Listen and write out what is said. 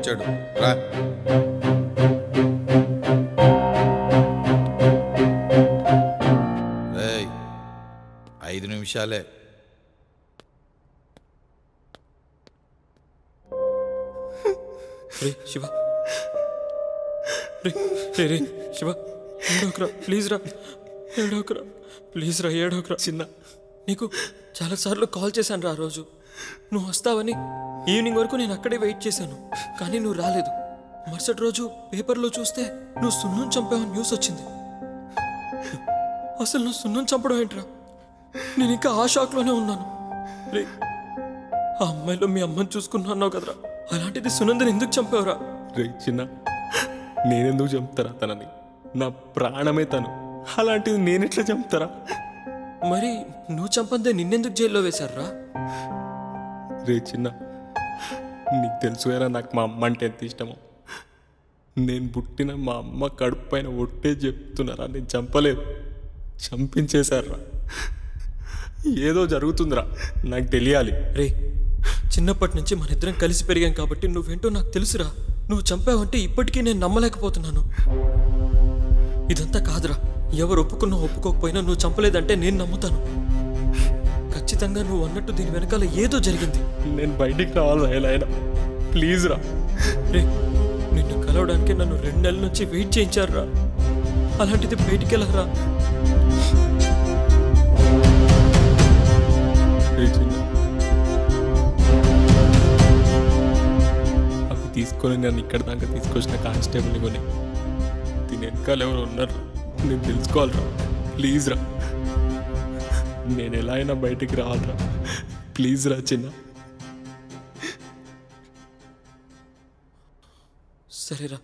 వచ్చాడు రా. రేయ్ 5 నిమిషాలే. రే శివ, రే రే రే శివ, ఏడోకరా ప్లీజ్ రా, ఏడోకరా ప్లీజ్ రా, ఏడోకరా. చిన్న నీకు చాలాసార్లు కాల్ చేశాను రా. ఆ రోజు నువ్వు వస్తావని ఈవినింగ్ వరకు నేను అక్కడే వెయిట్ చేశాను, కానీ నువ్వు రాలేదు. మరుసటి రోజు పేపర్లో చూస్తే నువ్వు సున్నం చంపావని న్యూస్ వచ్చింది. అసలు నువ్వు సున్నం చంపడం ఏంట్రా? నేను ఇంకా ఆ షాక్లోనే ఉన్నాను. రే ఆ అమ్మాయిలో మీ అమ్మని చూసుకున్నా అన్నావు కదరా, అలాంటిది సునందని ఎందుకు చంపావురా? రే చిన్న, నేనెందుకు చంపుతారా తనని? నా ప్రాణమే తను, అలాంటిది నేనెట్లా చంపుతారా? మరి నువ్వు చంపందే నిన్నెందుకు జైల్లో వేశారా? రే చిన్న, నీకు తెలుసు కదా నాకు మా అమ్మ అంటే ఎంత ఇష్టమో. నేను పుట్టిన మా అమ్మ కడుపు పైన ఒట్టే చెప్తున్నారా, నేను చంపలేదు, చంపించేశారా. ఏదో జరుగుతుందిరా, నాకు తెలియాలి. రే చిన్నప్పటి నుంచి మన ఇద్దరం కలిసి పెరిగాం కాబట్టి నువ్వేంటో నాకు తెలుసురా. నువ్వు చంపావంటే ఇప్పటికీ నేను నమ్మలేకపోతున్నాను. ఇదంతా కాదురా, ఎవరు ఒప్పుకున్నా ఒప్పుకోకపోయినా నువ్వు చంపలేదంటే నేను నమ్ముతాను. ఖచ్చితంగా నువ్వు అన్నట్టు దీని వెనకాల ఏదో జరిగింది. నేను బయటికి రావాలి ఎలా అయినా, ప్లీజ్ రా. రే నిన్ను కలవడానికి నన్ను 2 నెలల నుంచి వెయిట్ చేయించారురా, అలాంటిది బయటికి వెళ్ళరా? అవి తీసుకొని నన్ను ఇక్కడ దాకా తీసుకొచ్చిన కానిస్టేబుల్ని కొని దీని వెనకాల ఎవరు ఉన్నారు నేను తెలుసుకోవాలరా. ప్లీజ్ రా, నేను ఎలా అయినా బయటికి రావాలరా. ప్లీజ్ రా చిన్న. సరేరా.